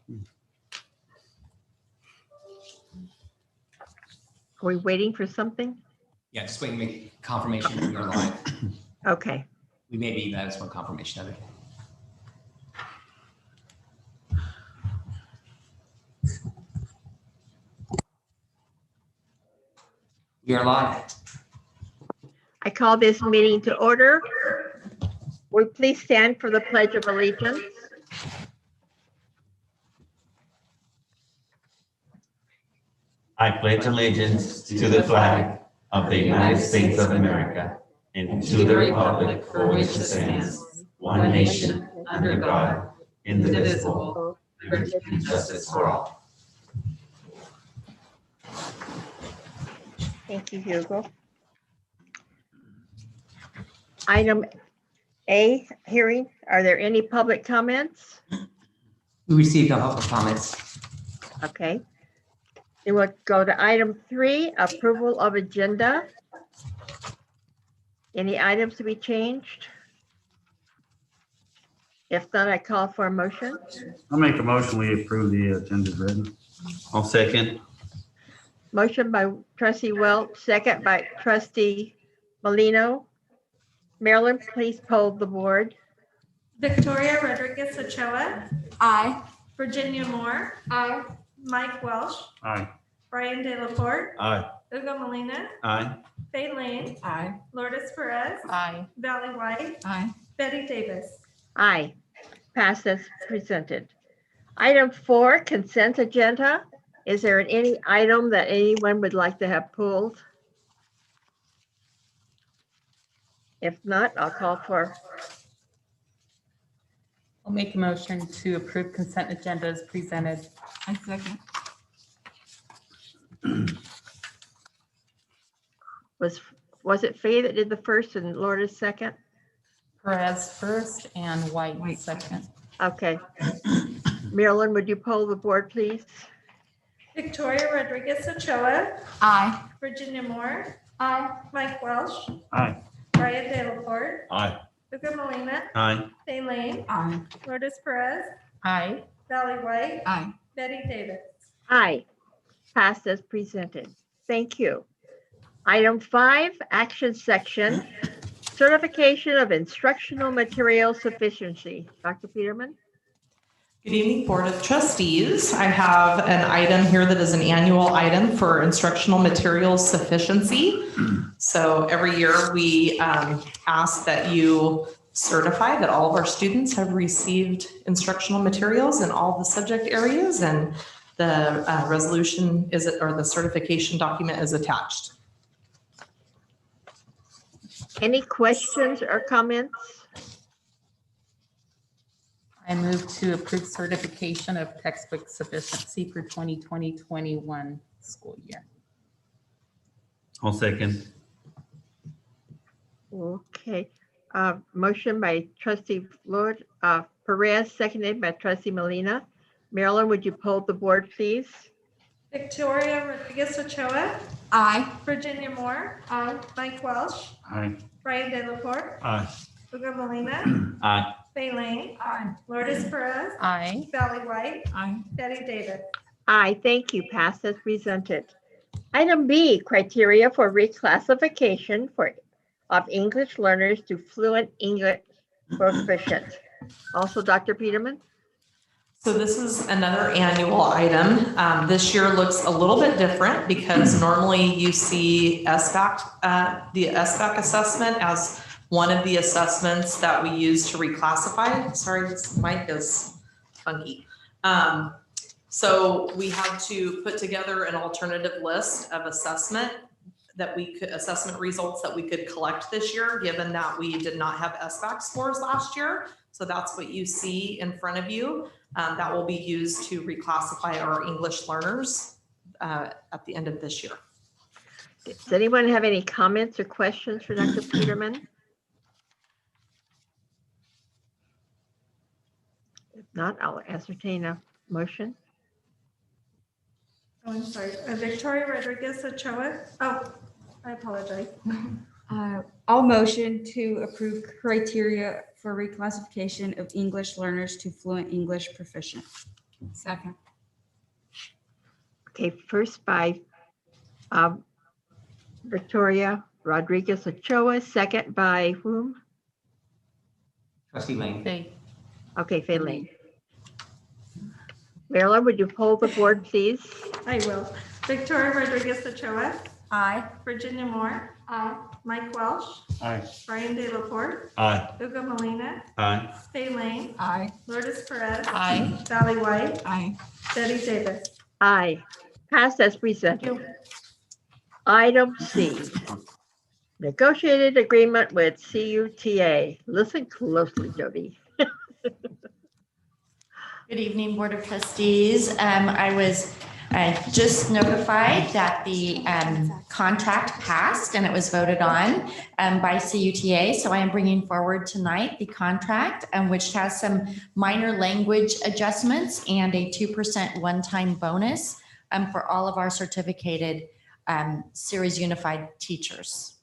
Are we waiting for something? Yeah, just waiting to make confirmation that we are live. Okay. We may be, that is one confirmation of it. We are live. I call this meeting to order. Will you please stand for the Pledge of Allegiance? I pledge allegiance to the flag of the United States of America and to the republic for which it stands, one nation, under God, indivisible, with liberty and justice for all. Thank you, Hugo. Item A, hearing. Are there any public comments? We received no public comments. Okay. Then we'll go to item 3, approval of agenda. Any items to be changed? If not, I call for a motion. I'll make a motion, we approve the agenda as written. I'll second. Motion by trustee Welch, second by trustee Molino. Marilyn, please poll the board. Victoria Rodriguez Ochoa. Aye. Virginia Moore. Aye. Mike Welsh. Aye. Brian De La Porte. Aye. Hugo Molina. Aye. Faye Lane. Aye. Lourdes Perez. Aye. Valley White. Aye. Betty Davis. Aye. Passed as presented. Item 4, consent agenda. Is there any item that anyone would like to have pulled? If not, I'll call for, I'll make a motion to approve consent agenda as presented. I second. was it Faye that did the first and Lourdes second? Perez first and White second. Okay. Marilyn, would you poll the board, please? Victoria Rodriguez Ochoa. Aye. Virginia Moore. Aye. Mike Welsh. Aye. Brian De La Porte. Aye. Hugo Molina. Aye. Faye Lane. Aye. Lourdes Perez. Aye. Valley White. Aye. Betty Davis. Aye. Passed as presented. Thank you. Item 5, action section, certification of instructional material sufficiency. Dr. Peterman? Good evening, Board of Trustees. I have an item here that is an annual item for instructional materials sufficiency. So every year we ask that you certify that all of our students have received instructional materials in all the subject areas, and the resolution is, or the certification document is attached. Any questions or comments? I move to approve certification of textbook sufficiency for 2020-21 school year. I'll second. Okay. Motion by trustee Perez, seconded by trustee Molina. Marilyn, would you poll the board, please? Victoria Rodriguez Ochoa. Aye. Virginia Moore. Aye. Mike Welsh. Aye. Brian De La Porte. Aye. Hugo Molina. Aye. Faye Lane. Aye. Lourdes Perez. Aye. Valley White. Aye. Betty Davis. Aye, thank you. Passed as presented. Item B, criteria for reclassification of English learners to fluent English proficient. Also, Dr. Peterman? So this is another annual item. This year looks a little bit different because normally you see SBAC, the SBAC assessment as one of the assessments that we use to reclassify. Sorry, this mic is funky. So we had to put together an alternative list of assessment results that we could collect this year, given that we did not have SBAC scores last year. So that's what you see in front of you. That will be used to reclassify our English learners at the end of this year. Does anyone have any comments or questions for Dr. Peterman? If not, I'll entertain a motion. Oh, I'm sorry. Victoria Rodriguez Ochoa. Oh, I apologize. I'll motion to approve criteria for reclassification of English learners to fluent English proficient. Second. Okay, first by Victoria Rodriguez Ochoa, second by whom? Trustee Lane. Faye. Okay, Fay Lane. Marilyn, would you poll the board, please? I will. Victoria Rodriguez Ochoa, Aye. Virginia Moore, Aye. Mike Welsh, Aye. Brian De La Porte, Aye. Ugo Molina, Aye. Fay Lane, Aye. Lourdes Perez, Aye. Sally White, Aye. Betty Davis. Aye. Passed as presented. Item C. Negotiated agreement with CUTA. Listen closely, Jody. Good evening, Board of Trustees. I was just notified that the contract passed and it was voted on by CUTA. So I am bringing forward tonight the contract, which has some minor language adjustments and a 2% one-time bonus for all of our certificated Series Unified teachers.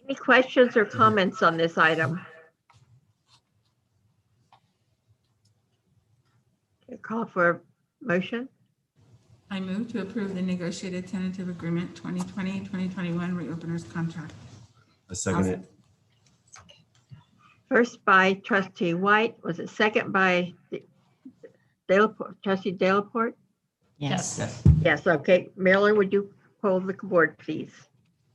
Any questions or comments on this item? Okay, call for a motion. I move to approve the negotiated tentative agreement 2020-2021 reopeners contract. I second it. First by Trustee White. Was it second by Trustee Delaport? Yes. Yes. Yes, okay. Marilyn, would you poll the board, please?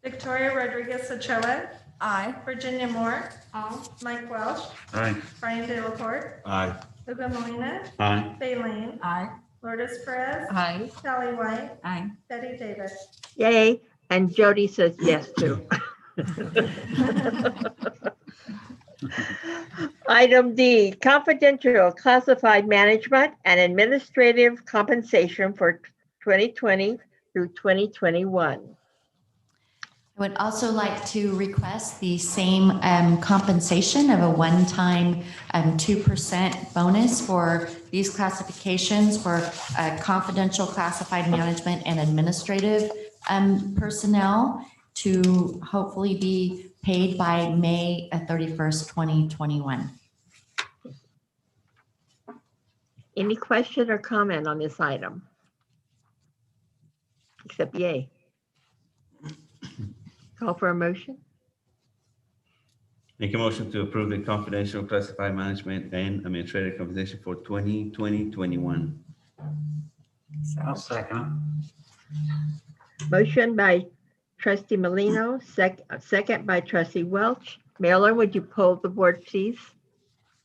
Victoria Rodriguez Ochoa, Aye. Virginia Moore, Aye. Mike Welsh, Aye. Brian De La Porte, Aye. Ugo Molina, Aye. Fay Lane, Aye. Lourdes Perez, Aye. Sally White, Aye. Betty Davis. Yay, and Jody says yes too. Item D, confidential classified management and administrative compensation for 2020 through 2021. I would also like to request the same compensation of a one-time 2% bonus for these classifications for confidential classified management and administrative personnel to hopefully be paid by May 31st, 2021. Any question or comment on this item? Except yay. Call for a motion. Make a motion to approve the confidential classified management and administrative compensation for 2020-21. I'll second Motion by Trustee Molino, second by Trustee Welch. Marilyn, would you poll the board, please?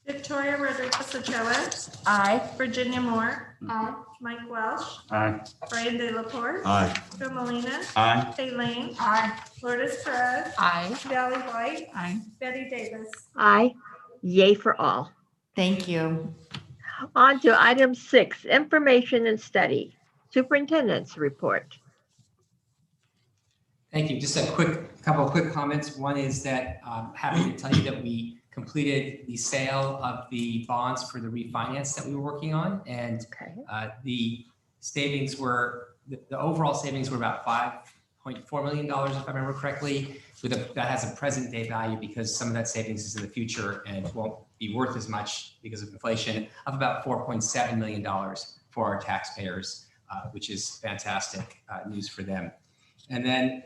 Victoria Rodriguez Ochoa, Aye. Virginia Moore, Aye. Mike Welsh, it. Aye. Brian De La Porte, Aye. Ugo Molina, Aye. Fay Lane, Aye. Lourdes Perez, Aye. Sally White, Aye. Betty Davis. Aye. Yay for all. Thank you. On to item 6, information and study. Superintendent's report. Thank you. Just a couple of quick comments. One is that I'm happy to tell you that we completed the sale of the bonds for the refinance that we were working on. And Okay. the savings were, the overall savings were about $5.4 million, if I remember correctly, that has a present day value because some of that savings is in the future and won't be worth as much because of inflation, of about $4.7 million for our taxpayers, which is fantastic news for them. And then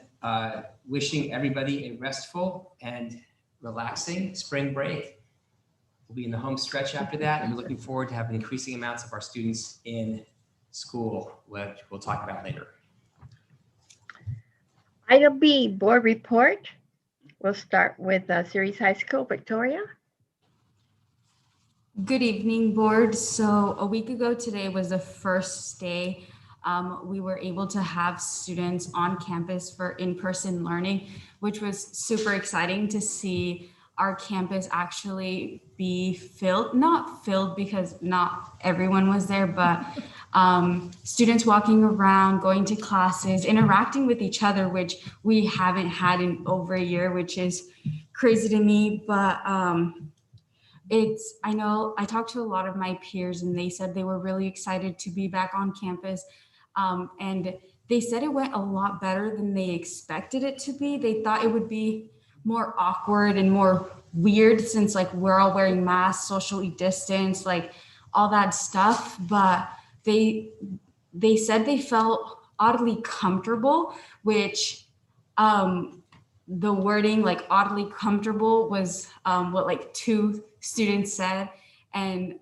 wishing everybody a restful and relaxing spring break. We'll be in the home stretch after that, and we're looking forward to having increasing amounts of our students in school, which we'll talk about later. Item B, board report. We'll start with Ceres High School, Victoria. Good evening, board. So a week ago today was the first day we were able to have students on campus for in-person learning, which was super exciting to see our campus actually be filled, not filled because not everyone was there, but students walking around, going to classes, interacting with each other, which we haven't had in over a year, which is crazy to me. But I know I talked to a lot of my peers and they said they were really excited to be back on campus. And they said it went a lot better than they expected it to be. They thought it would be more awkward and more weird since like we're all wearing masks, socially distanced, like all that stuff, but they said they felt oddly comfortable, which the wording like oddly comfortable was what like two students said, and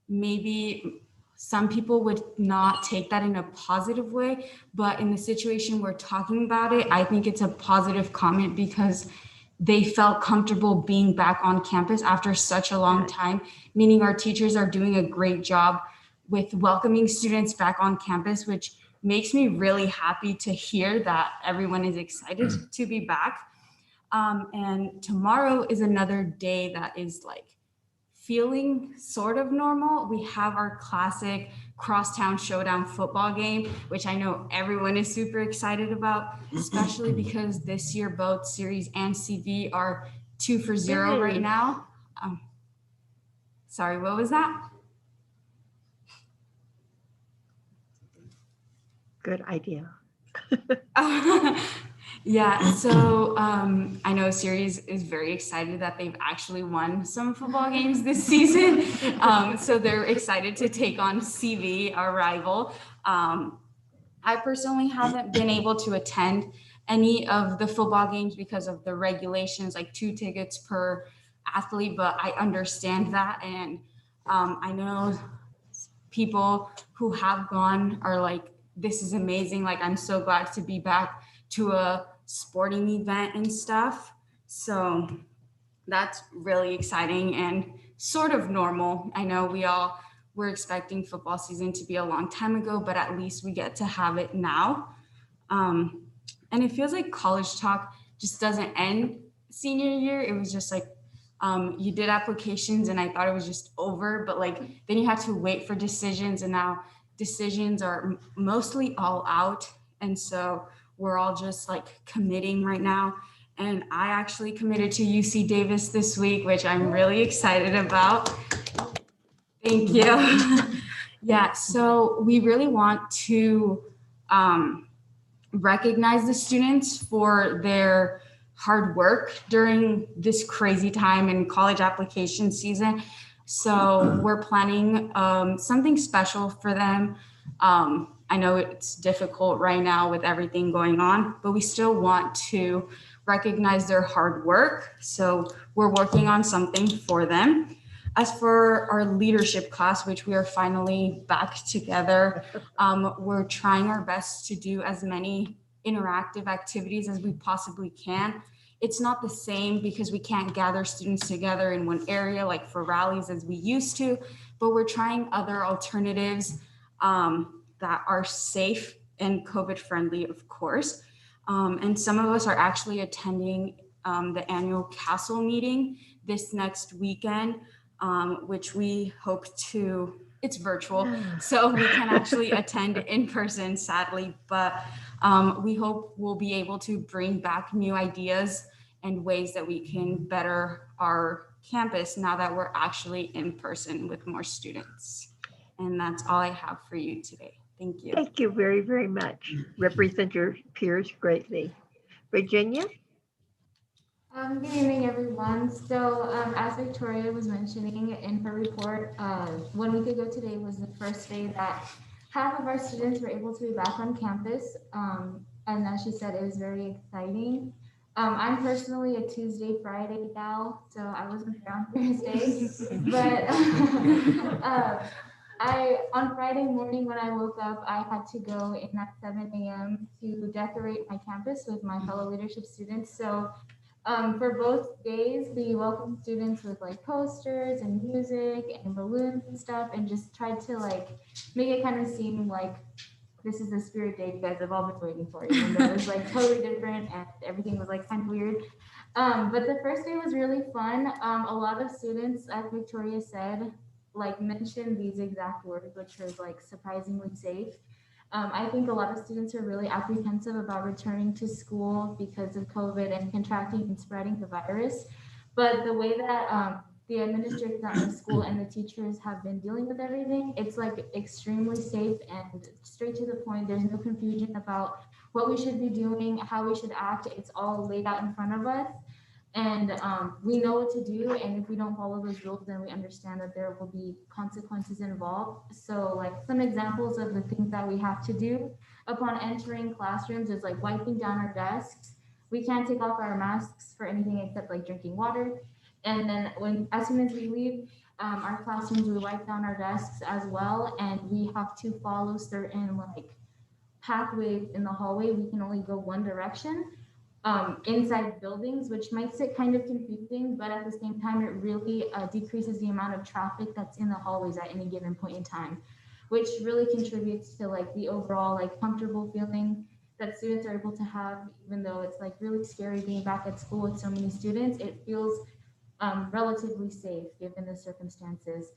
maybe some people would not take that in a positive way, but in the situation we're talking about it, I think it's a positive comment because they felt comfortable being back on campus after such a long time, meaning our teachers are doing a great job with welcoming students back on campus, which makes me really happy to hear that everyone is excited to be back. And tomorrow is another day that is like feeling sort of normal. We have our classic crosstown showdown football game, which I know everyone is super excited about, especially because this year both series and CV are 2-0 right now. Sorry, what was that? Good idea. Yeah, so I know Series is very excited that they've actually won some football games this season. So they're excited to take on CV, our rival. I personally haven't been able to attend any of the football games because of the regulations, like 2 tickets per athlete, but I understand that. And I know people who have gone are like, this is amazing. Like, I'm so glad to be back to a sporting event and stuff. So that's really exciting and sort of normal. I know we're expecting football season to be a long time ago, but at least we get to have it now. And it feels like college talk just doesn't end senior year. It was just like, you did applications and I thought it was just over, but like, then you have to wait for decisions, and now decisions are mostly all out. And so we're all just like committing right now. And I actually committed to UC Davis this week, which I'm really excited about. Thank you. Yeah, so we really want to recognize the students for their hard work during this crazy time in college application season. So we're planning something special for them. I know it's difficult right now with everything going on, but we still want to recognize their hard work. So we're working on something for them. As for our leadership class, which we are finally back together, we're trying our best to do as many interactive activities as we possibly can. It's not the same because we can't gather students together in one area like for rallies as we used to, but we're trying other alternatives that are safe and COVID friendly, of course. And some of us are actually attending the annual Castle meeting this next weekend, which we hope to, it's virtual, so we can actually attend in person, sadly, but we hope we'll be able to bring back new ideas and ways that we can better our campus now that we're actually in person with more students. And that's all I have for you today. Thank you. Thank you very, very much. Represent your peers greatly. Virginia? Good evening, everyone. So as Victoria was mentioning in her report, 1 week ago today was the first day that half of our students were able to be back on campus. And as she said, it was very exciting. I'm personally a Tuesday, Friday gal, so I wasn't here on Thursday. But on Friday morning when I woke up, I had to go in at 7 a.m. to decorate my campus with my fellow leadership students. So for both days, we welcomed students with like posters and music and balloons and stuff, and just tried to like make it kind of seem like this is the spirit day you guys have all been waiting for, even though it was like totally different and everything was like kind of weird. But the first day was really fun. A lot of students, as Victoria said, like mentioned these exact words, which was like surprisingly safe. I think a lot of students are really apprehensive about returning to school because of COVID and contracting and spreading the virus. But the way that the administrators at the school and the teachers have been dealing with everything, it's like extremely safe and straight to the point. There's no confusion about what we should be doing, how we should act. It's all laid out in front of us. And we know what to do, and if we don't follow those rules, then we understand that there will be consequences involved. So like some examples of the things that we have to do upon entering classrooms is like wiping down our desks. We can't take off our masks for anything except like drinking water. And then as soon as we leave our classrooms, we wipe down our desks as well, and we have to follow certain like pathways in the hallway. We can only go one direction inside buildings, which might sit kind of confusing, but at the same time, it really decreases the amount of traffic that's in the hallways at any given point in time, which really contributes to like the overall like comfortable feeling that students are able to have, even though it's like really scary being back at school with so many students. It feels relatively safe given the circumstances.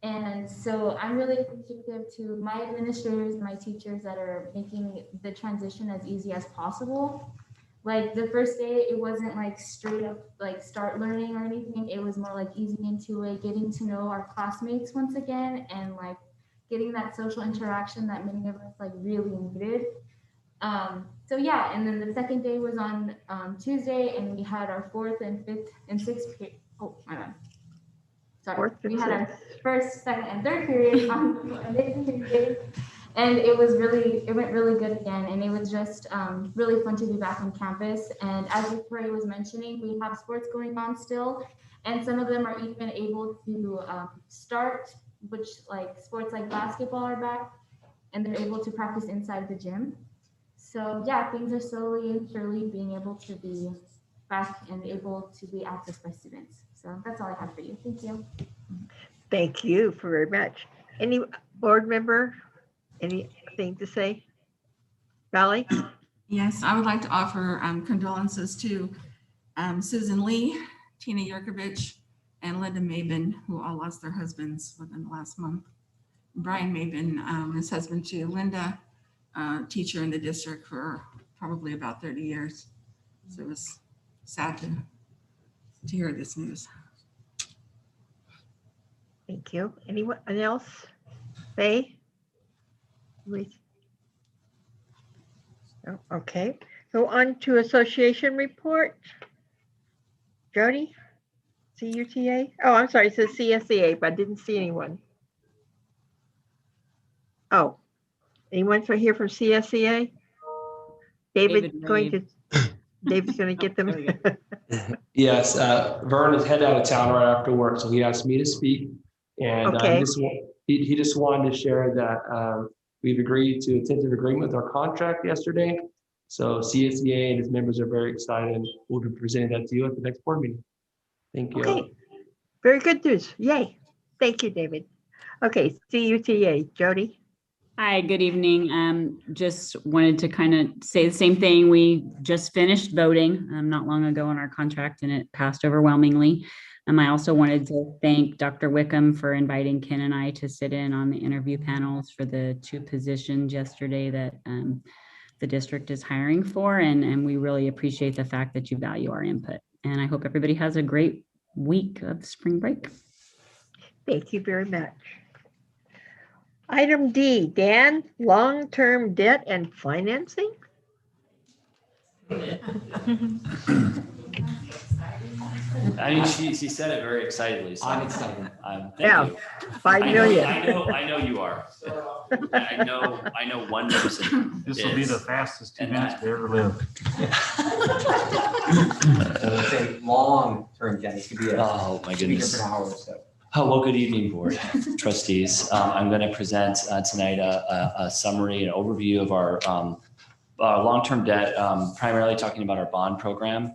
And so I'm really appreciative to my administrators, my teachers that are making the transition as easy as possible. Like the first day, it wasn't like straight up like start learning or anything. It was more like easing into it, getting to know our classmates once again, and like getting that social interaction that many of us like really needed. So yeah, and then the second day was on Tuesday, and we had our fourth and fifth and sixth period. Oh my God. Sorry, we had our first, second, and third period on Tuesday, and it went really good again, and it was just really fun to be back on campus. And as Victoria was mentioning, we have sports going on still, and some of them are even able to start, which like sports like basketball are back, and they're able to practice inside the gym. So yeah, things are slowly and surely being able to be back and able to be accessed by students. So that's all I have for you. Thank you. Thank you very much. Any board member, anything to say? Valerie? Yes, I would like to offer condolences to Susan Lee, Tina Yurkovich, and Linda Mabin, who all lost their husbands within the last month. Brian Mabin, his husband to Linda, teacher in the district for probably about 30 years. So it was sad to hear this news. Thank you. Anyone else? Faye? Oh, okay. Go on to association report. Jody? CUTA? Oh, I'm sorry, it says CSEA, but I didn't see anyone. Oh, anyone from here from CSEA? David's going to get them. Yes, Vern is headed out of town right after work, so he asked me to speak. And Okay. he just wanted to share that we've agreed to a tentative agreement with our contract yesterday. So CSEA and its members are very excited. We'll be presenting that to you at the next board meeting. Thank you. Okay, very good news. Yay. Thank you, David. Okay, CUTA, Jody. Hi, good evening. Just wanted to kind of say the same thing. We just finished voting not long ago on our contract, and it passed overwhelmingly. I also wanted to thank Dr. Wickham for inviting Ken and I to sit in on the interview panels for the 2 positions yesterday that the district is hiring for. And we really appreciate the fact that you value our input. And I hope everybody has a great week of spring break. Thank you very much. Item D, Dan, long-term debt and financing. I mean, she said it very excitedly. So I'm excited. Thank Yeah, you. 5 million. I know you are. I know one person. This will be the fastest 2 minutes we ever live. Say long-term debt. It could be Oh, my goodness. different hours. So. Oh, well, good evening, board trustees. I'm going to present tonight a summary, an overview of our long-term debt, primarily talking about our bond program,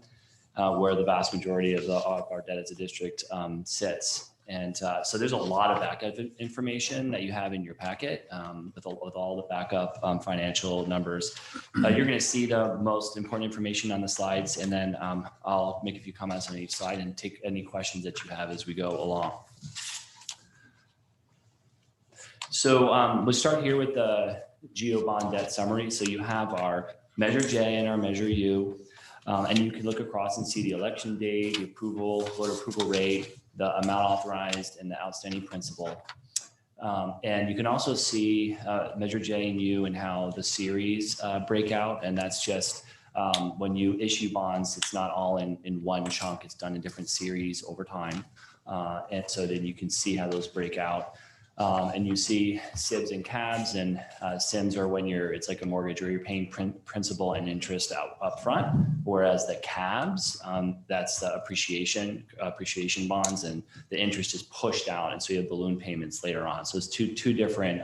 where the vast majority of our debt as a district sits. And so there's a lot of backup information that you have in your packet with all the backup financial numbers. You're going to see the most important information on the slides, and then I'll make a few comments on each slide and take any questions that you have as we go along. So we'll start here with the GO bond debt summary. So you have our Measure J and our Measure U. And you can look across and see the election date, the approval, voter approval rate, the amount authorized, and the outstanding principal. And you can also see Measure J and U and how the series break out. And that's just When you issue bonds, it's not all in one chunk. It's done in different series over time. And so then you can see how those break out. And you see SIBs and CABs, and SIMs are when it's like a mortgage where you're paying principal and interest up front, whereas the CABs, that's the appreciation bonds, and the interest is pushed out, and so you have balloon payments later on. So it's two different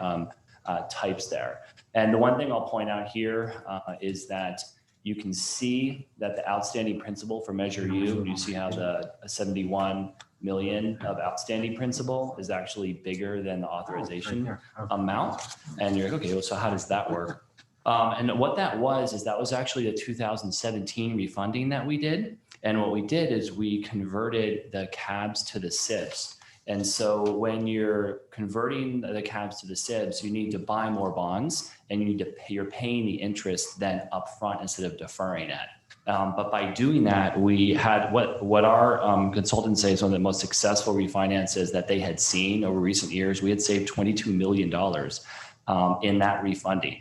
types there. And the one thing I'll point out here is that you can see that the outstanding principal for Measure U, you see how the 71 million of outstanding principal is actually bigger than the authorization amount. And you're like, okay, well, so how does that work? And what that was actually a 2017 refunding that we did. And what we did is we converted the CABs to the SIBs. And so when you're converting the CABs to the SIBs, you need to buy more bonds, and you're paying the interest then upfront instead of deferring it. But by doing that, we had what our consultants say is one of the most successful refinances that they had seen over recent years. We had saved $22 million in that refunding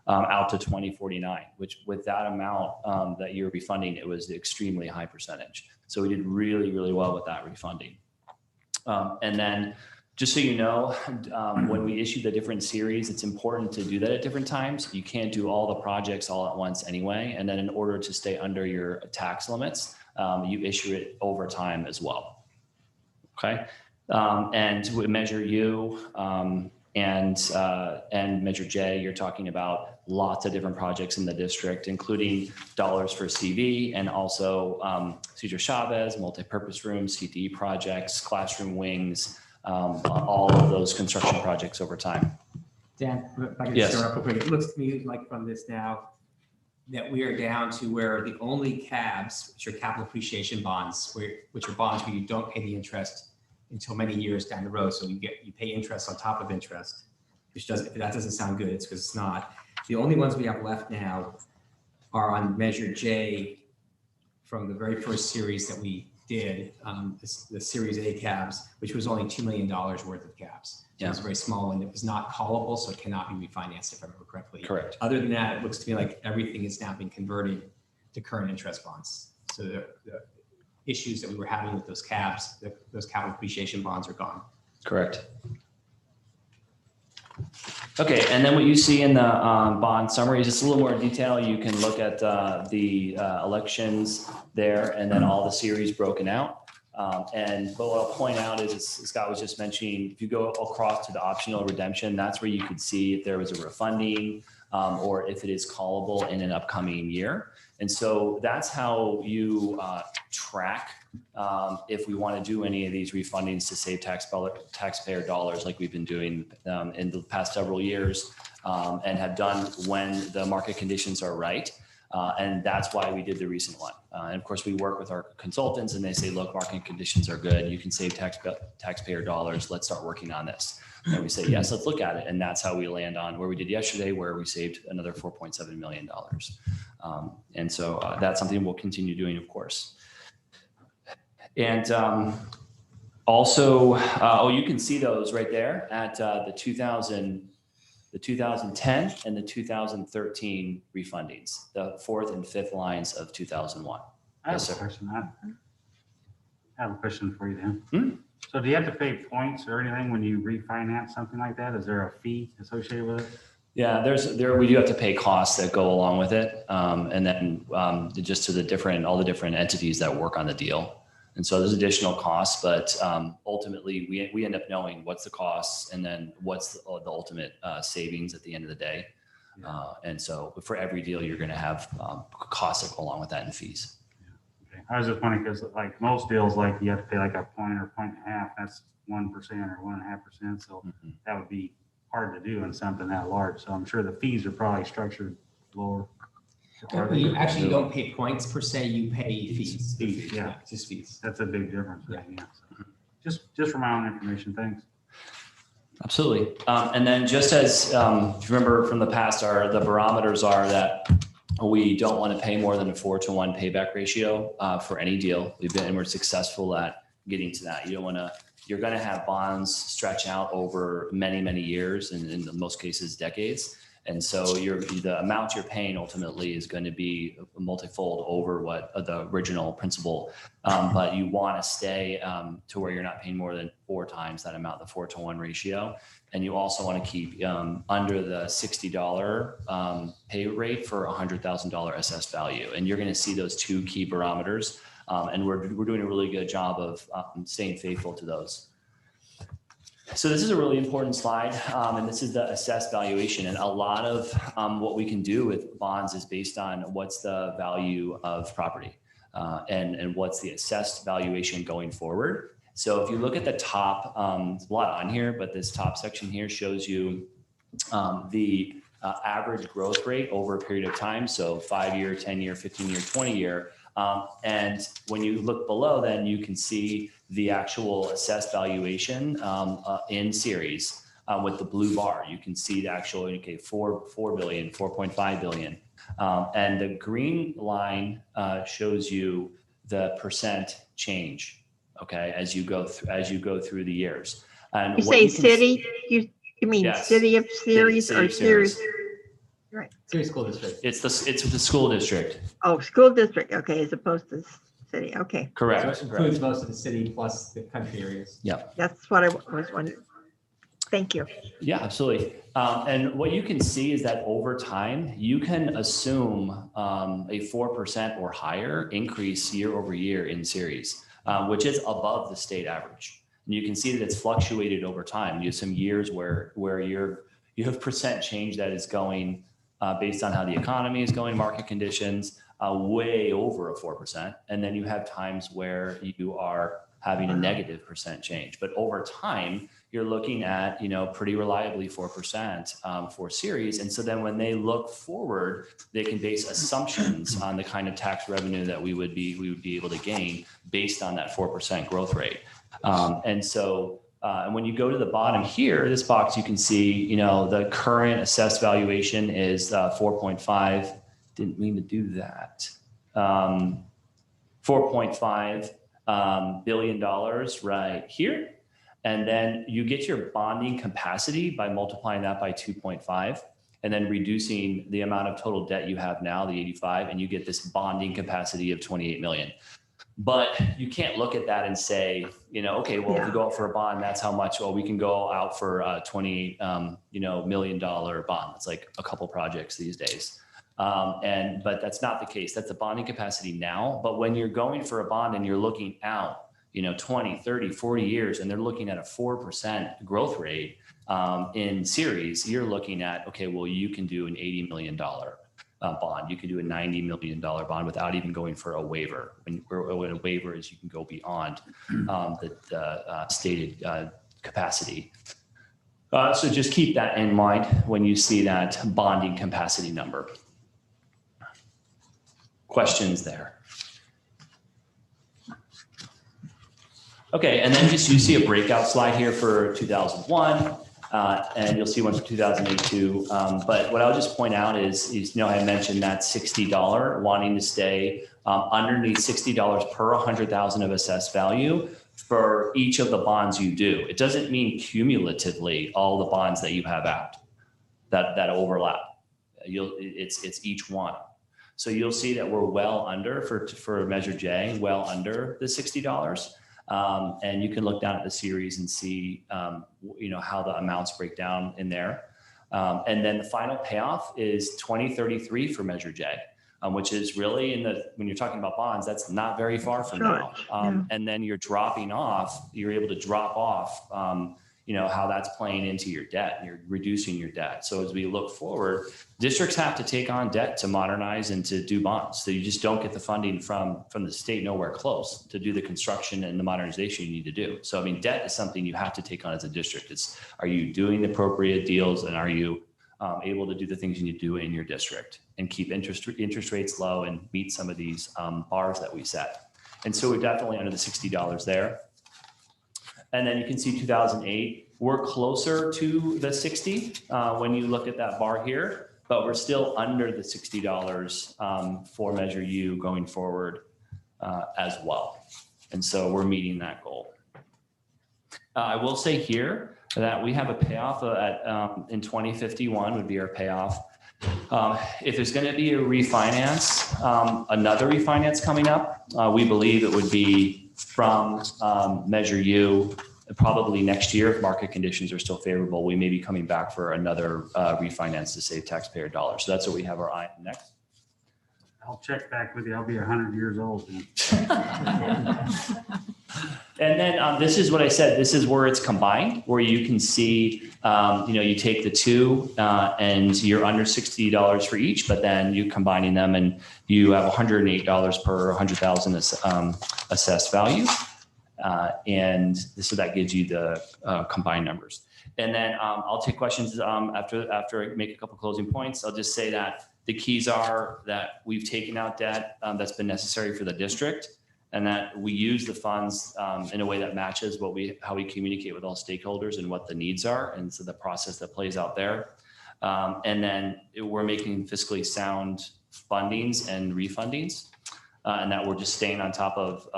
out to 2049, which with that amount that you're refunding, it was an extremely high percentage. So we did really, really well with that refunding. And then just so you know, when we issue the different series, it's important to do that at different times. You can't do all the projects all at once anyway. And then in order to stay under your tax limits, you issue it over time as well. Okay. And with Measure U and Measure J, you're talking about lots of different projects in the district, including dollars for CV and also Cesar Chavez, multi-purpose rooms, CDE projects, classroom wings, all of those construction projects over time. Dan, if I can Yes. start up quick, it looks to me like from this now that we are down to where the only CABs, which are capital appreciation bonds, which are bonds where you don't pay the interest until many years down the road. So you pay interest on top of interest, which if that doesn't sound good, it's because it's not. The only ones we have left now are on Measure J from the very first series that we did, the Series A CABs, which was only $2 million worth of CABs. So it was a very small one that was not callable, so it cannot be refinanced if I remember correctly. Correct. Other than that, it looks to me like everything is now being converted to current interest bonds. So the issues that we were having with those CABs, those capital appreciation bonds are gone. Correct. Okay, and then what you see in the bond summary is just a little more detail. You can look at the elections there, and then all the series broken out. But what I'll point out is, as Scott was just mentioning, if you go across to the optional redemption, that's where you could see if there was a refunding or if it is callable in an upcoming year. And so that's how you track if we want to do any of these refundings to save taxpayer dollars like we've been doing in the past several years and have done when the market conditions are right. And that's why we did the recent one. And of course, we work with our consultants and they say, look, market conditions are good. You can save taxpayer dollars. Let's start working on this. And we say, yes, let's look at it. And that's how we land on where we did yesterday, where we saved another $4.7 million. And so that's something we'll continue doing, of course. And also, you can see those right there at the 2010 and the 2013 refundings, the fourth and fifth lines of 2001. I have Yes, a sir. question. I have a question for you then. So do you have to pay points or anything when you refinance something like that? Is there a fee associated with it? Yeah, we do have to pay costs that go along with it. And then just to all the different entities that work on the deal. And so there's additional costs, but ultimately we end up knowing what's the costs and then what's the ultimate savings at the end of the day. And so for every deal, you're going to have costs that go along with that and fees. Okay. I was just wondering because like most deals, like you have to pay like a point or 1.5. That's 1% or 1.5%. So that would be hard to do in something that large. So I'm sure the fees are probably structured lower. You actually don't pay points per se, you pay fees. Yeah, just fees. That's a big difference. Yeah. So just for my own information, thanks. Absolutely. And then just as if you remember from the past, the barometers are that we don't want to pay more than a 4-to-1 payback ratio for any deal. We're successful at getting to that. You're going to have bonds stretch out over many, many years and in most cases decades. And so the amount you're paying ultimately is going to be multifold over what the original principal. But you want to stay to where you're not paying more than 4 times that amount, the 4-to-1 ratio. And you also want to keep under the $60 pay rate for $100,000 SS value. And you're going to see those 2 key barometers. And we're doing a really good job of staying faithful to those. So this is a really important slide, and this is the assessed valuation. And a lot of what we can do with bonds is based on what's the value of property and what's the assessed valuation going forward. So if you look at the top, there's a lot on here, but this top section here shows you the average growth rate over a period of time. So 5-year, 10-year, 15-year, 20-year. And when you look below, then you can see the actual assessed valuation in series with the blue bar. You can see the actual, okay, 4 billion, 4.5 billion. And the green line shows you the percent change, okay, as you go through the years. And you say city, you mean yes, city of series or series? Right. Series school district. It's the school district. Oh, school district. Okay, as opposed to city. Okay. Correct. So it includes most of the city plus the country areas. Yeah. That's what I was wondering. Thank you. Yeah, absolutely. And what you can see is that over time, you can assume a 4% or higher increase year over year in series, which is above the state average. And you can see that it's fluctuated over time. You have some years where you have percent change that is going based on how the economy is going, market conditions, way over a 4%. And then you have times where you are having a negative percent change. But over time, you're looking at, pretty reliably 4% for series. And so then when they look forward, they can base assumptions on the kind of tax revenue that we would be able to gain based on that 4% growth rate. And so and when you go to the bottom here, this box, you can see, the current assessed valuation is 4.5. Didn't mean to do that. $4.5 billion right here. And then you get your bonding capacity by multiplying that by 2.5 and then reducing the amount of total debt you have now, the 85, and you get this bonding capacity of 28 million. But you can't look at that and say, okay, well, if we go out for a bond, that's how much. Well, we can go out for a $28 million bond. It's like a couple projects these days. But that's not the case. That's the bonding capacity now. But when you're going for a bond and you're looking out, 20, 30, 40 years, and they're looking at a 4% growth rate in series, you're looking at, okay, well, you can do an $80 million bond. You can do a $90 million bond without even going for a waiver. When a waiver is, you can go beyond the stated capacity. So just keep that in mind when you see that bonding capacity number. Questions there? Okay, and then you see a breakout slide here for 2001. And you'll see one for 2008 too. But what I'll just point out is I mentioned that $60 wanting to stay underneath $60 per 100,000 of assessed value for each of the bonds you do. It doesn't mean cumulatively all the bonds that you have out that overlap. It's each one. So you'll see that we're well under for Measure J, well under the $60. And you can look down at the series and see, how the amounts break down in there. And then the final payoff is 2033 for Measure J, which is really when you're talking about bonds, that's not very far from now. And then you're able to drop off, how that's playing into your debt and you're reducing your debt. So as we look forward, districts have to take on debt to modernize and to do bonds. So you just don't get the funding from the state nowhere close to do the construction and the modernization you need to do. So, debt is something you have to take on as a district. Are you doing the appropriate deals and are you able to do the things you need to do in your district and keep interest rates low and meet some of these bars that we set? And so we're definitely under the $60 there. And then you can see 2008, we're closer to the 60 when you look at that bar here, but we're still under the $60 for Measure U going forward as well. And so we're meeting that goal. I will say here, that we have a payoff in 2051 would be our payoff. If there's going to be a refinance, another refinance coming up, we believe it would be from Measure U, probably next year if market conditions are still favorable. We may be coming back for another refinance to save taxpayer dollars. So that's what we have our eye on next. I'll check back with you. I'll be 100 years old. And then this is what I said. This is where it's combined, where you can see, you take the two and you're under $60 for each, but then you combining them and you have $108 per 100,000 assessed value. And so that gives you the combined numbers. And then I'll take questions after I make a couple closing points. I'll just say that the keys are that we've taken out debt that's been necessary for the district, and that we use the funds in a way that matches how we communicate with all stakeholders and what the needs are. And so the process that plays out there. And then we're making fiscally sound fundings and refundings, and that we're just staying on top of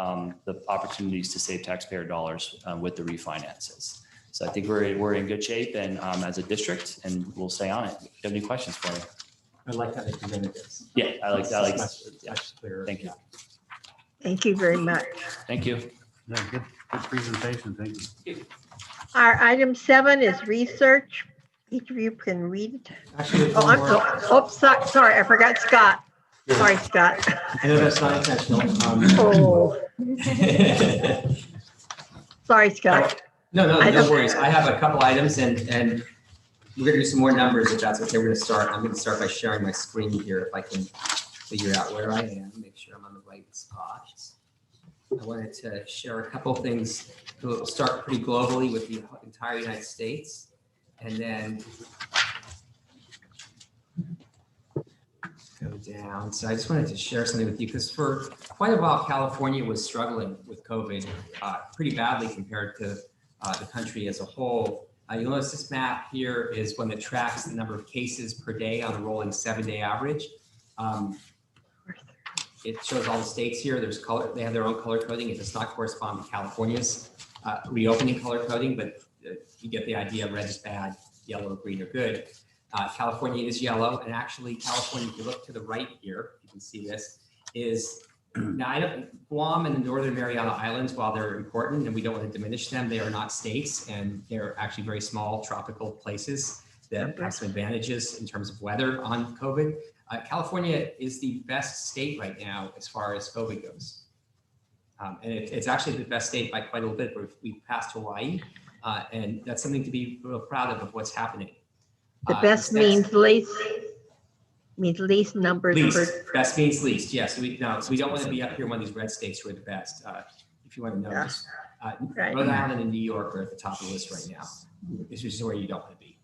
the opportunities to save taxpayer dollars with the refinances. So I think we're in good shape and as a district, and we'll stay on it. If you have any questions for me? I like how they presented this. Yeah, I like that. Much clearer. Thank you. Thank you very much. Thank you. Yeah, good presentation. Thank you. Our item 7 is research. Each of you can read it. Actually, Sorry, I forgot Scott. Sorry, Scott. I know that's not intentional. Sorry, Scott. No worries. I have a couple items and we're gonna do some more numbers if that's okay. I'm gonna start by sharing my screen here if I can figure out where I am, make sure I'm on the right spot. I wanted to share a couple things. We'll start pretty globally with the entire United States, and then go down. So I just wanted to share something with you because for quite a while, California was struggling with COVID pretty badly compared to the country as a whole. You'll notice this map here is one that tracks the number of cases per day on a rolling 7-day average. It shows all the states here. There's color, they have their own color coding. It does not correspond to California's reopening color coding, but you get the idea. Red is bad, yellow, green are good. California is yellow, and actually California, if you look to the right here, you can see this, is now Guam and the Northern Mariana Islands, while they're important and we don't want to diminish them, they are not states, and they're actually very small tropical places that have some advantages in terms of weather on COVID. California is the best state right now as far as COVID goes. And it's actually the best state by quite a little bit. We passed Hawaii, and that's something to be real proud of what's happening. The best means least numbers. Best means least, yes. We don't want to be up here in one of these red states who are the best. If you want to know, right. Rhode Island and New York are at the top of the list right now. This is where you don't want to be.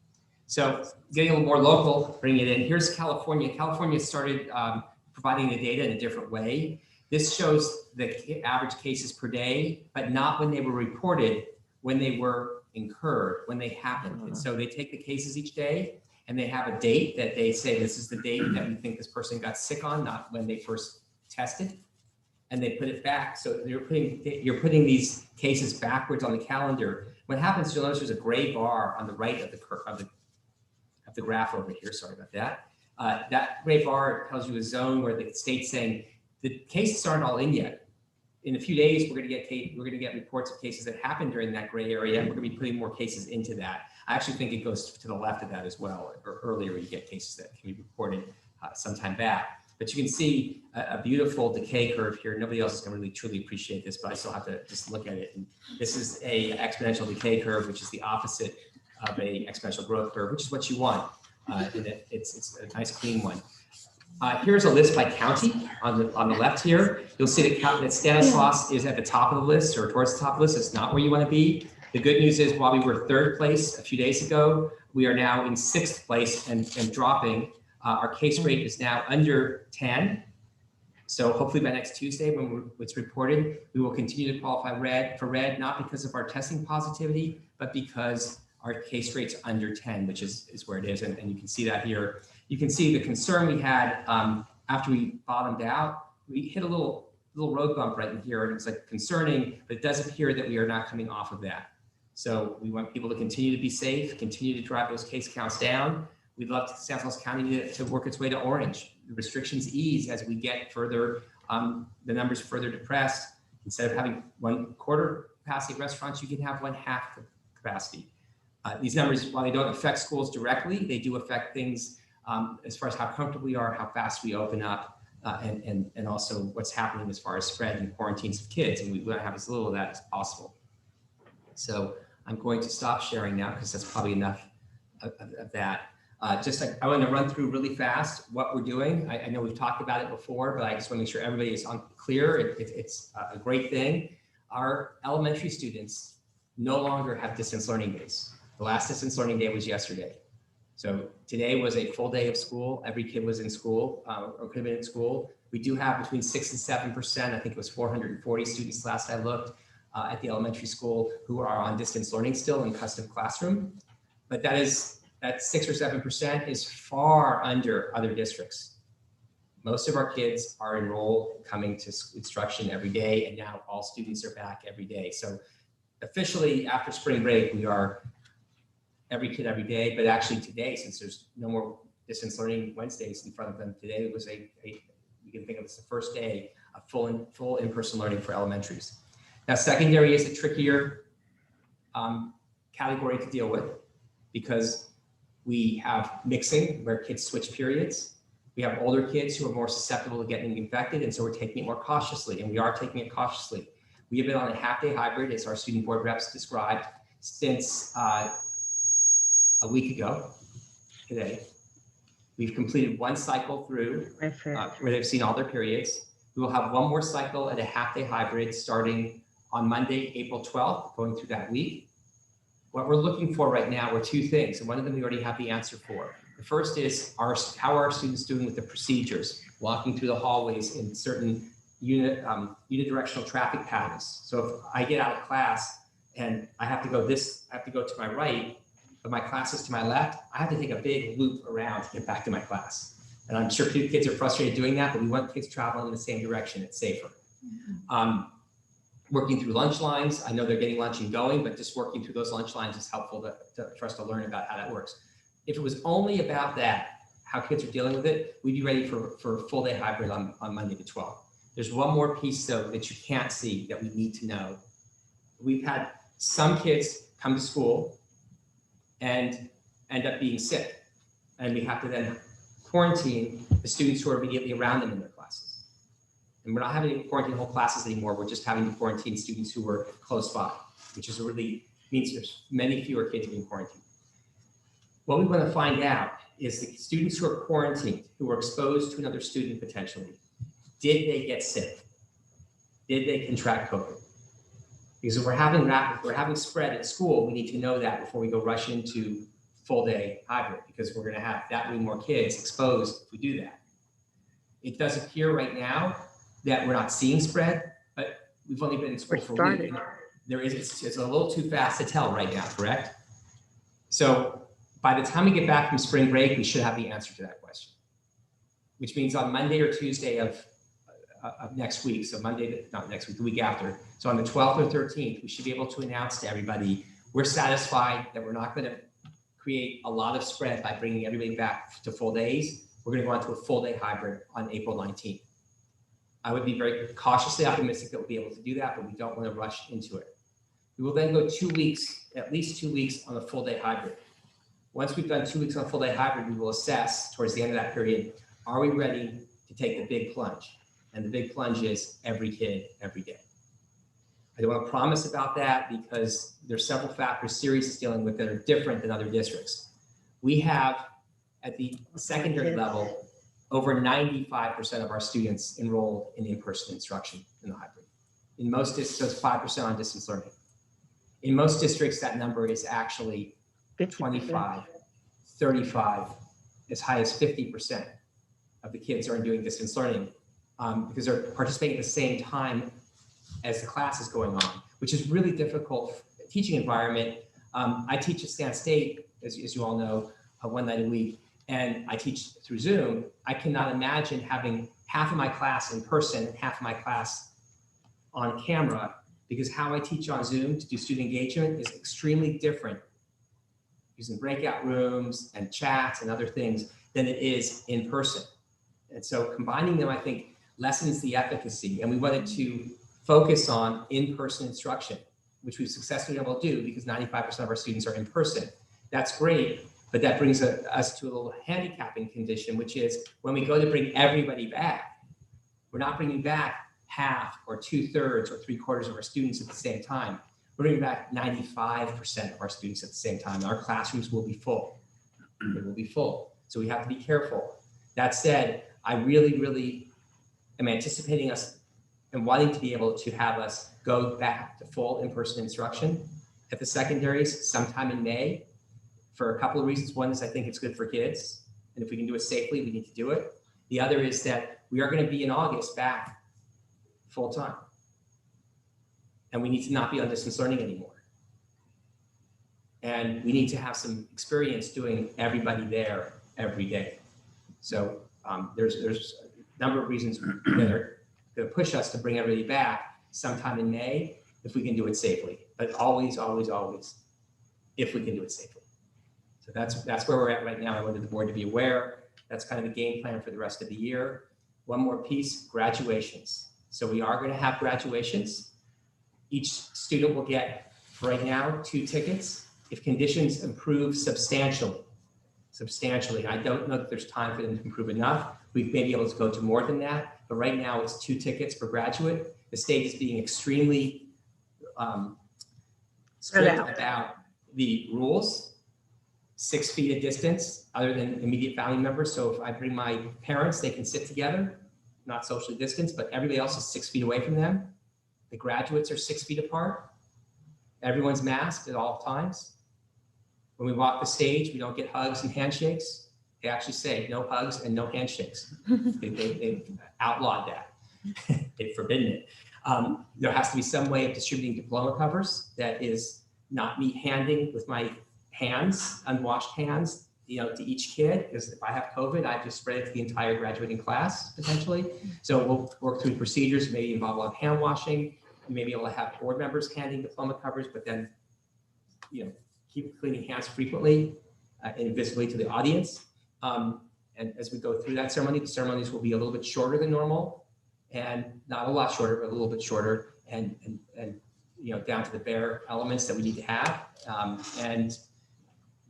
So getting a little more local, bring it in. Here's California. California started providing the data in a different way. This shows the average cases per day, but not when they were reported, when they were incurred, when they happened. And so they take the cases each day and they have a date that they say, this is the date that we think this person got sick on, not when they first tested. And they put it back. So you're putting these cases backwards on the calendar. What happens, you'll notice there's a gray bar on the right of the graph over here. Sorry about that. That gray bar tells you a zone where the state's saying the cases aren't all in yet. In a few days, we're going to get reports of cases that happened during that gray area, and we're going to be putting more cases into that. I actually think it goes to the left of that as well, or earlier you get cases that can be reported sometime back. But you can see a beautiful decay curve here. Nobody else is going to really truly appreciate this, but I still have to just look at it. And this is a exponential decay curve, which is the opposite of a exponential growth curve, which is what you want. And it's a nice clean one. Here's a list by county on the left here. You'll see that Stanislaus is at the top of the list or towards the top of the list. It's not where you want to be. The good news is while we were 3rd place a few days ago, we are now in 6th place and dropping. Our case rate is now under 10. So hopefully by next Tuesday when it's reported, we will continue to qualify for red, not because of our testing positivity, but because our case rate's under 10, which is where it is. And you can see that here. You can see the concern we had after we bottomed out. We hit a little road bump right in here, and it's like concerning, but it does appear that we are not coming off of that. So we want people to continue to be safe, continue to drive those case counts down. We'd love to Santa Claus County to work its way to orange. The restrictions ease as we get further, the numbers further depressed. Instead of having 1/4 capacity restaurants, you can have 1/2 capacity. These numbers, while they don't affect schools directly, they do affect things as far as how comfortable we are, how fast we open up, and also what's happening as far as spread and quarantines of kids. And we want to have as little of that as possible. So I'm going to stop sharing now because that's probably enough of that. I want to run through really fast what we're doing. I know we've talked about it before, but I just want to make sure everybody is clear. It's a great thing. Our elementary students no longer have distance learning days. The last distance learning day was yesterday. So today was a full day of school. Every kid was in school or could have been in school. We do have between 6 and 7%. I think it was 440 students last I looked at the elementary school who are on distance learning still in custom classroom. But that 6 or 7% is far under other districts. Most of our kids are enrolled coming to instruction every day, and now all students are back every day. So officially after spring break, we are every kid every day, but actually today, since there's no more distance learning Wednesdays in front of them, today was you can think of it as the first day of full in-person learning for elementaries. Now, secondary is a trickier category to deal with because we have mixing where kids switch periods. We have older kids who are more susceptible to getting infected, and so we're taking it more cautiously, and we are taking it cautiously. We have been on a half-day hybrid, as our student board reps described, since a week ago today. We've completed one cycle through where they've seen all their periods. We will have one more cycle at a half-day hybrid starting on Monday, April 12th, going through that week. What we're looking for right now are two things, and one of them we already have the answer for. The first is how are our students doing with the procedures, walking through the hallways in certain unidirectional traffic patterns. So if I get out of class and I have to go to my right, but my class is to my left, I have to take a big loop around to get back to my class. And I'm sure kids are frustrated doing that, but we want kids traveling in the same direction. It's safer. Working through lunch lines. I know they're getting lunch and going, but just working through those lunch lines is helpful for us to learn about how that works. If it was only about that, how kids are dealing with it, we'd be ready for a full day hybrid on Monday the 12th. There's one more piece though that you can't see that we need to know. We've had some kids come to school and end up being sick, and we have to then quarantine the students who are immediately around them in their classes. And we're not having to quarantine whole classes anymore. We're just having to quarantine students who were close by, which is really means there's many fewer kids being quarantined. What we want to find out is the students who are quarantined, who were exposed to another student potentially, did they get sick? Did they contract COVID? Because if we're having spread at school, we need to know that before we go rush into full day hybrid, because we're going to have that many more kids exposed if we do that. It does appear right now that we're not seeing spread, but we've only been in school for a week. It's a little too fast to tell right now, correct? So by the time we get back from spring break, we should have the answer to that question, which means on Monday or Tuesday of next week, so Monday, not next week, the week after. So on the 12th or 13th, we should be able to announce to everybody, we're satisfied that we're not going to create a lot of spread by bringing everybody back to full days. We're going to go on to a full day hybrid on April 19th. I would be very cautiously optimistic that we'll be able to do that, but we don't want to rush into it. We will then go 2 weeks, at least 2 weeks on a full day hybrid. Once we've done 2 weeks on a full day hybrid, we will assess towards the end of that period, are we ready to take the big plunge? And the big plunge is every kid, every day. I don't want to promise about that because there's several factors Sirius is dealing with that are different than other districts. We have at the secondary level, over 95% of our students enrolled in in-person instruction in the hybrid. In most districts, 5% on distance learning. In most districts, that number is actually 25, 35, as high as 50% of the kids are doing distance learning because they're participating at the same time as the class is going on, which is really difficult teaching environment. I teach at Stan State, as you all know, one night a week, and I teach through Zoom. I cannot imagine having half of my class in person, half of my class on camera because how I teach on Zoom to do student engagement is extremely different using breakout rooms and chats and other things than it is in person. And so combining them, I think, lessens the efficacy. And we wanted to focus on in-person instruction, which we've successfully been able to do because 95% of our students are in person. That's great, but that brings us to a little handicapping condition, which is when we go to bring everybody back, we're not bringing back half or 2/3 or 3/4 of our students at the same time. We're bringing back 95% of our students at the same time. Our classrooms will be full. They will be full. So we have to be careful. That said, I really am anticipating us and wanting to be able to have us go back to full in-person instruction at the secondaries sometime in May for a couple of reasons. One is I think it's good for kids. And if we can do it safely, we need to do it. The other is that we are going to be in August back full time. And we need to not be on distance learning anymore. And we need to have some experience doing everybody there every day. So there's a number of reasons that are going to push us to bring everybody back sometime in May if we can do it safely. But always, if we can do it safely. So that's where we're at right now. I wanted the board to be aware. That's kind of the game plan for the rest of the year. One more piece, graduations. So we are going to have graduations. Each student will get, for right now, 2 tickets. If conditions improve substantially, I don't know that there's time for them to improve enough. We may be able to go to more than that, but right now it's 2 tickets per graduate. The state is being extremely strict about the rules. 6 feet of distance other than immediate family members. So if I bring my parents, they can sit together, not socially distanced, but everybody else is 6 feet away from them. The graduates are 6 feet apart. Everyone's masked at all times. When we walk the stage, we don't get hugs and handshakes. They actually say no hugs and no handshakes. They've outlawed that. They've forbidden it. There has to be some way of distributing diploma covers that is not me handing with my hands, unwashed hands, to each kid, because if I have COVID, I just spread it to the entire graduating class potentially. So we'll work through procedures, maybe involve a lot of hand washing. We may be able to have board members handing diploma covers, but then, keep cleaning hands frequently and visibly to the audience. And as we go through that ceremony, the ceremonies will be a little bit shorter than normal, and not a lot shorter, but a little bit shorter, and down to the bare elements that we need to have. And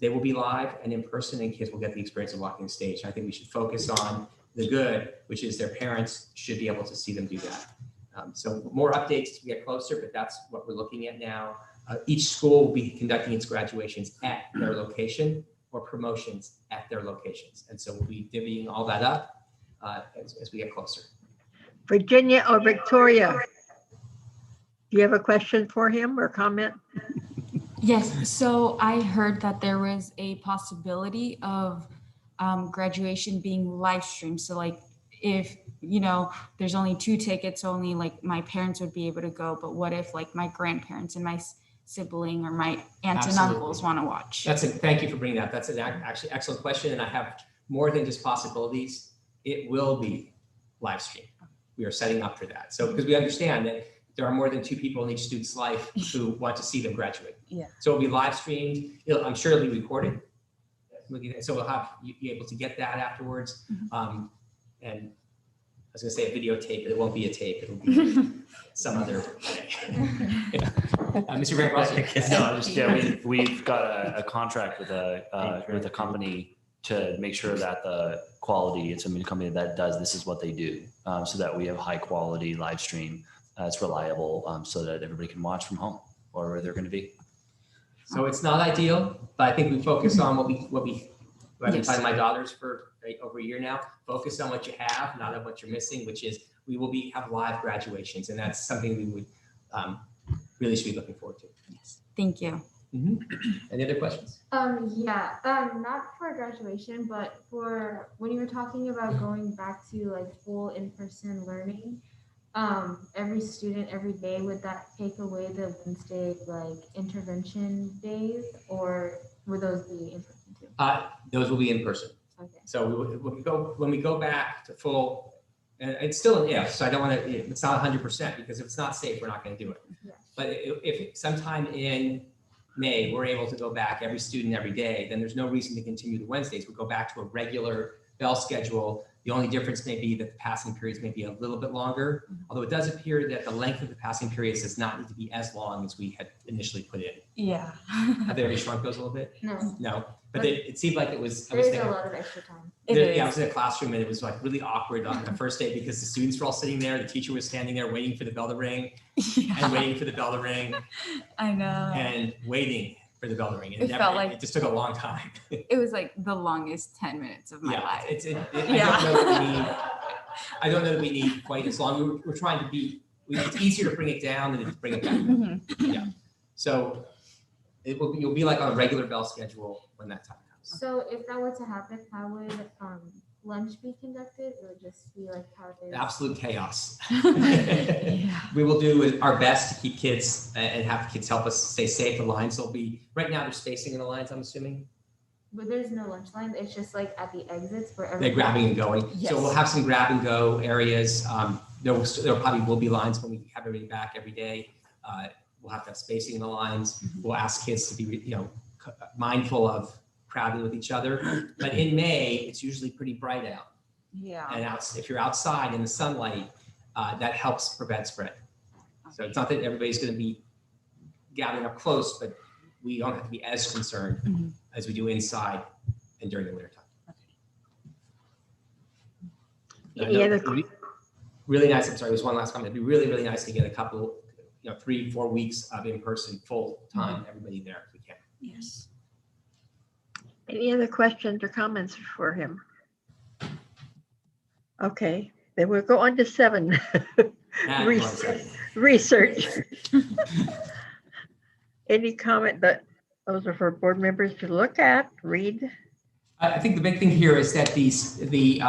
they will be live and in person, and kids will get the experience of walking the stage. I think we should focus on the good, which is their parents should be able to see them do that. So more updates as we get closer, but that's what we're looking at now. Each school will be conducting its graduations at their location or promotions at their locations. And so we'll be divvying all that up as we get closer. Virginia or Victoria, do you have a question for him or comment? Yes, so I heard that there was a possibility of graduation being live streamed. So like if, there's only 2 tickets, only like my parents would be able to go, but what if like my grandparents and my sibling or my aunts and uncles want to watch? Thank you for bringing that. That's an actually excellent question. And I have more than just possibilities. It will be live streamed. We are setting up for that. So because we understand that there are more than 2 people in each student's life who want to see them graduate. Yeah. So it'll be live streamed. I'm sure it'll be recorded. So we'll have you be able to get that afterwards. And I was going to say a videotape, but it won't be a tape. It'll be some other way. Mr. Grant Russell. No, we've got a contract with a company to make sure that the quality, it's a company that does, this is what they do, so that we have high quality live stream. It's reliable, so that everybody can watch from home or where they're going to be. So it's not ideal, but I think we focus on what I've been telling my daughters for over a year now. Focus on what you have, not on what you're missing, which is we will have live graduations, and that's something we would really should be looking forward to. Yes, thank you. Any other questions? Not for graduation, but for when you were talking about going back to like full in-person learning. Every student every day, would that take away the Wednesday like intervention days, or would those be in person too? Those will be in person. Okay. So when we go back to full, and it's still an if, so I don't want to. It's not 100% because if it's not safe, we're not going to do it. Yeah. But if sometime in May, we're able to go back every student every day, then there's no reason to continue the Wednesdays. We'll go back to a regular bell schedule. The only difference may be that the passing periods may be a little bit longer, although it does appear that the length of the passing periods does not need to be as long as we had initially put in. Yeah. Have they already shrunk those a little bit? No. No, but it seemed like it was. There is a lot of extra time. Yeah, I was in a classroom and it was like really awkward on the first day because the students were all sitting there, the teacher was standing there waiting for the bell to ring and waiting for the bell to ring I know. and waiting for the bell to ring. And It felt like- it just took a long time. It was like the longest 10 minutes of my life. I don't know that we need quite as long. We're trying to be, it's easier to bring it down than to bring it back. Yeah. So you'll be like on a regular bell schedule when that time comes. So if that were to happen, how would lunch be conducted? It would just be like how it is. Absolute chaos. We will do our best to keep kids and have kids help us stay safe. The lines will be, right now they're spacing in the lines, I'm assuming. But there's no lunch line. It's just like at the exits where They're everyone. grabbing and going. Yes. So we'll have some grab and go areas. There probably will be lines when we have everybody back every day. We'll have to have spacing in the lines. We'll ask kids to be, mindful of crowding with each other. But in May, it's usually pretty bright out. Yeah. And if you're outside in the sunlight, that helps prevent spread. So it's not that everybody's going to be gathering up close, but we don't have to be as concerned as we do inside and during the winter time. Any other Really nice. I'm sorry, there's one last comment. It'd be really, really nice to get a couple, 3-4 weeks of in-person full time, everybody there if we can. Yes. Any other questions or comments for him? Okay, then we'll go on to 7. Research. Any comment that those are for board members to look at, read? I think the big thing here is that the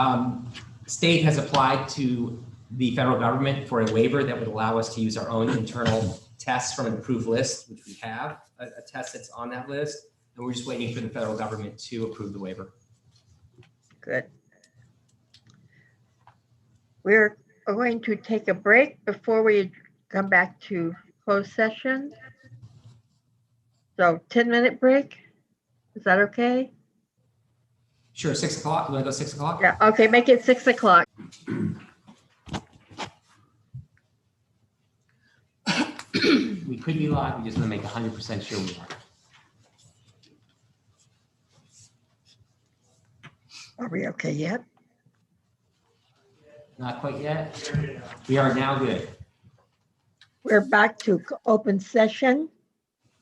state has applied to the federal government for a waiver that would allow us to use our own internal tests from an approved list, which we have, a test that's on that list. And we're just waiting for the federal government to approve the waiver. Good. We're going to take a break before we come back to closed session. So 10-minute break. Is that okay? Sure, 6 o'clock. You want to go 6 o'clock? Yeah, okay, make it 6 o'clock. We could be live. We just want to make 100% sure we are. Are we okay yet? Not quite yet. We are now good. We're back to open session.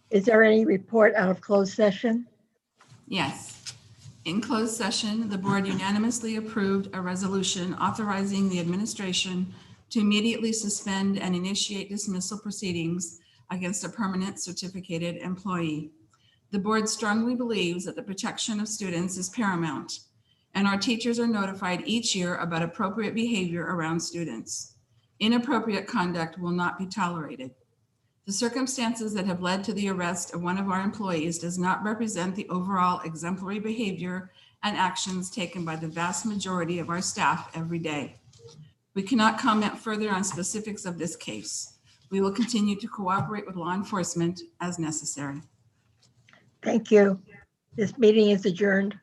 Is there any report out of closed session? Yes. In closed session, the board unanimously approved a resolution authorizing the administration to immediately suspend and initiate dismissal proceedings against a permanent certificated employee. The board strongly believes that the protection of students is paramount, and our teachers are notified each year about appropriate behavior around students. Inappropriate conduct will not be tolerated. The circumstances that have led to the arrest of one of our employees does not represent the overall exemplary behavior and actions taken by the vast majority of our staff every day. We cannot comment further on specifics of this case. We will continue to cooperate with law enforcement as necessary. Thank you. This meeting is adjourned.